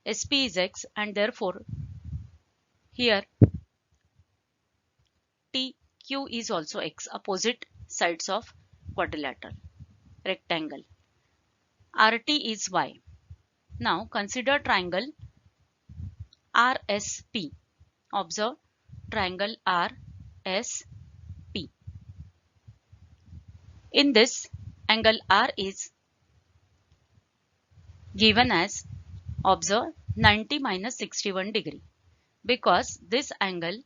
SP is x, and therefore here TQ is also x, opposite sides of quadrilateral rectangle. RT is y. Now consider triangle RSP. Observe triangle RSP. In this, angle R is given as, observe, 90 minus 61 degree, because this angle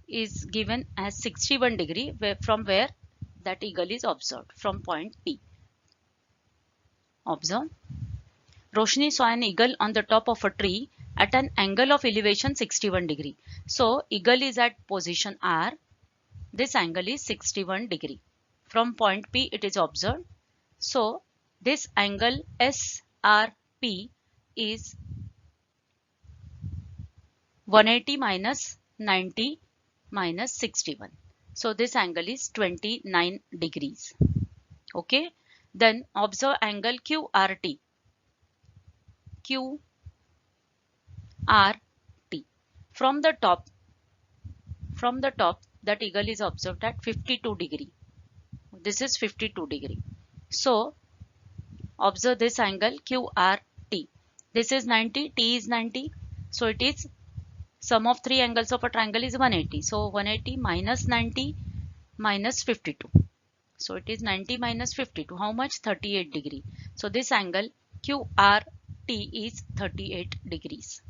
is given as 61 degree from where that eagle is observed, from point P. Observe, Roshni saw an eagle on the top of a tree at an angle of elevation 61 degree. So eagle is at position R. This angle is 61 degree. From point P it is observed. So this angle SRP is 180 minus 90 minus 61. So this angle is 29 degrees. Okay. Then observe angle QRT. QRT. From the top that eagle is observed at 52 degree. This is 52 degree. So observe this angle QRT. This is 90, T is 90. So it is sum of three angles of a triangle is 180. So 180 minus 90 minus 52. So it is 90 minus 52. How much? 38 degree. So this angle QRT is 38 degrees.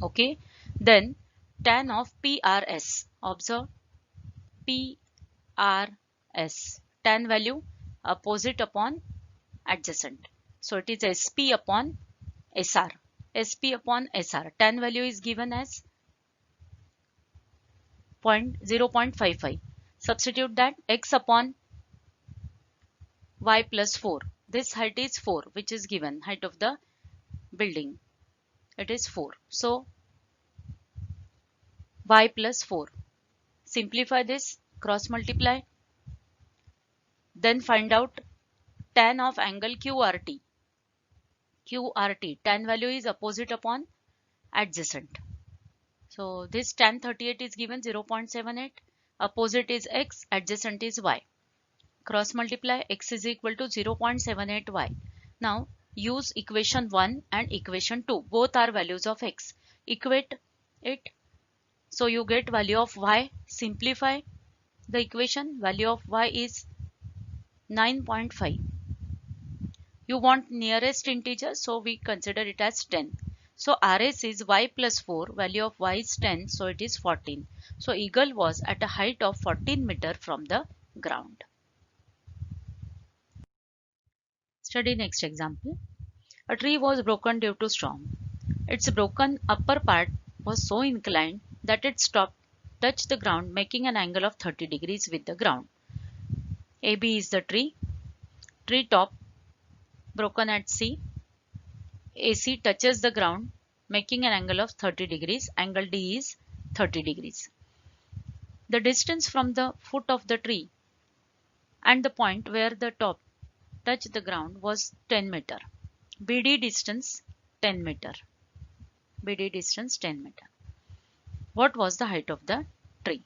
Okay. Then tan of PRS. Observe PRS. Tan value opposite upon adjacent. So it is SP upon SR. SP upon SR. Tan value is given as 0.55. Substitute that, x upon y plus 4. This height is 4, which is given, height of the building. It is 4. So y plus 4. Simplify this, cross multiply. Then find out tan of angle QRT. QRT, tan value is opposite upon adjacent. So this tan 38 is given 0.78. Opposite is x, adjacent is y. Cross multiply, x is equal to 0.78y. Now use equation 1 and equation 2. Both are values of x. Equate it. So you get value of y. Simplify the equation. Value of y is 9.5. You want nearest integer, so we consider it as 10. So RS is y plus 4. Value of y is 10. So it is 14. So eagle was at a height of 14 meter from the ground. Study next example. A tree was broken due to storm. Its broken upper part was so inclined that its top touched the ground, making an angle of 30 degrees with the ground. AB is the tree. Tree top broken at C. AC touches the ground, making an angle of 30 degrees. Angle D is 30 degrees. The distance from the foot of the tree and the point where the top touched the ground was 10 meter. BD distance 10 meter. BD distance 10 meter. What was the height of the tree?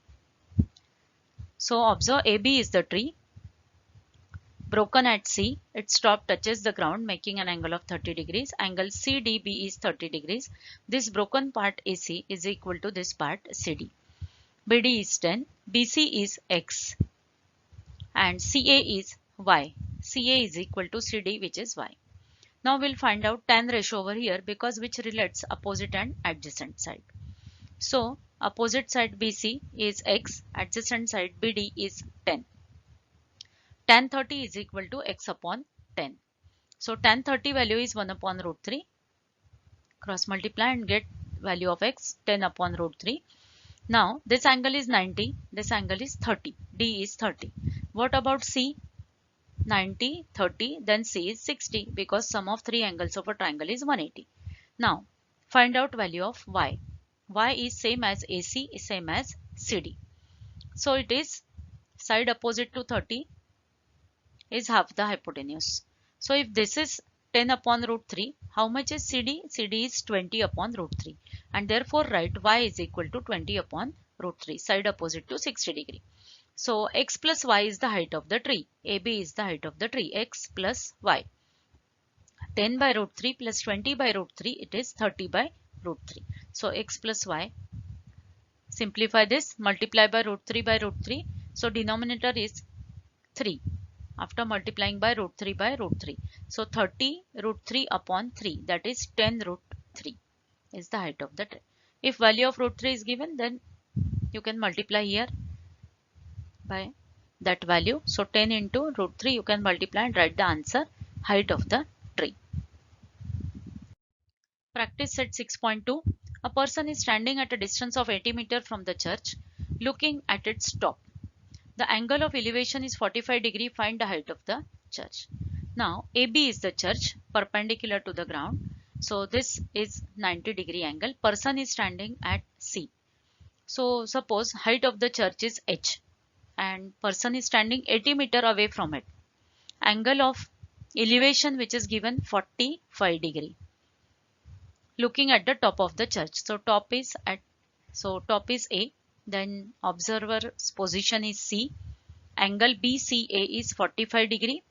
So observe, AB is the tree. Broken at C, its top touches the ground, making an angle of 30 degrees. Angle CDB is 30 degrees. This broken part AC is equal to this part CD. BD is 10, BC is X, and CA is Y. CA is equal to CD, which is Y. Now we'll find out tan ratio over here, because which relates opposite and adjacent side. So opposite side BC is X, adjacent side BD is 10. Tan 30 is equal to X upon 10. So tan 30 value is 1 upon root 3. Cross multiply and get value of X, 10 upon root 3. Now this angle is 90, this angle is 30, D is 30. What about C? 90, 30, then C is 60, because sum of three angles of a triangle is 180. Now find out value of Y. Y is same as AC, is same as CD. So it is side opposite to 30 is half the hypotenuse. So if this is 10 upon root 3. How much is CD? CD is 20 upon root 3. And therefore write y is equal to 20 upon root 3, side opposite to 60 degree. So x plus y is the height of the tree. AB is the height of the tree. X plus y. 10 by root 3 plus 20 by root 3, it is 30 by root 3. So x plus y. Simplify this, multiply by root 3 by root 3. So denominator is 3 after multiplying by root 3 by root 3. So 30 root 3 upon 3, that is 10 root 3 is the height of the tree. If value of root 3 is given, then you can multiply here by that value. So 10 into root 3 you can multiply and write the answer, height of the tree. Practice set 6.2. A person is standing at a distance of 80 meters from the church, looking at its top. The angle of elevation is 45 degree. Find the height of the church. Now AB is the church, perpendicular to the ground. So this is 90 degree angle. Person is standing at C. So suppose height of the church is H and person is standing 80 meters away from it. Angle of elevation which is given 45 degree. Looking at the top of the church. So top is A. Then observer's position is C. Angle BCA is 45 degree.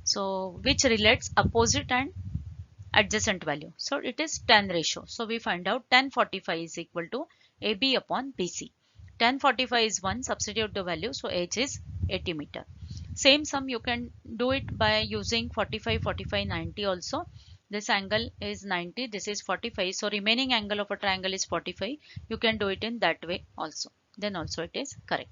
So which relates opposite and adjacent value. So it is tan ratio. So we find out tan 45 is equal to AB upon BC. Tan 45 is 1. Substitute the value. So H is 80 meter. Same sum you can do it by using 45, 45, 90 also. This angle is 90, this is 45. So remaining angle of a triangle is 45. You can do it in that way also. Then also it is correct.